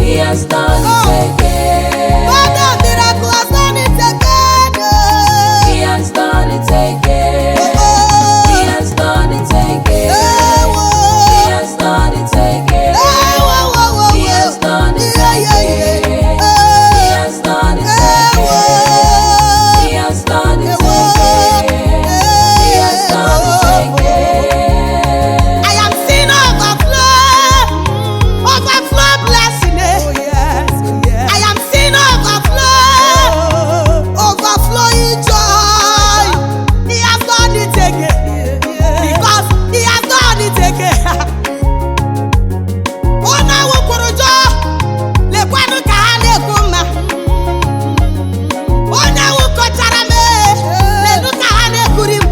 He has done it again. God of miracle has done it again. He has done it again. He has done it again. He has done it again. He has done it again. He has done it again. He has done it again. He has done it again. I am seeing overflow blessing. I am seeing overflowing joy. He has done it again, because He has done it again. Ona wukuru jo lekwanu ka ha na-ekwu mma. Ona wukochara me ledu ka ha na-ekuri m.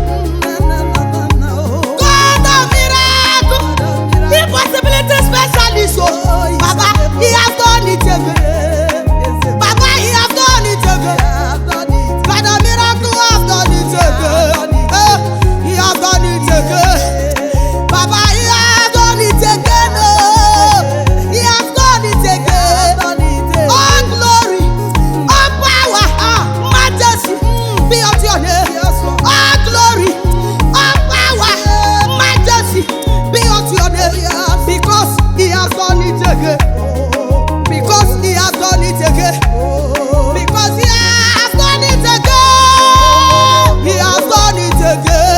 God of miracle, impossibility specialist, oh Baba, He has done it again. Baba, He has done it again. God of miracle has done it again. He has done it again. Baba, He has done it again. He has done it again. All glory, all power, majesty be unto your name. All glory, all power, majesty be unto your name. Because He has done it again. Because He has done it again. Because He has done it again. He has done it again.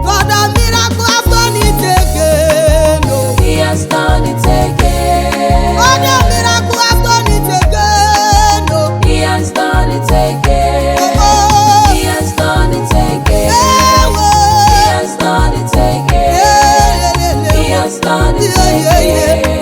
God of miracle has done it again. He has done it again. God of miracle has done it again. He has done it again. He has done it again. He has done it again. He has done it again.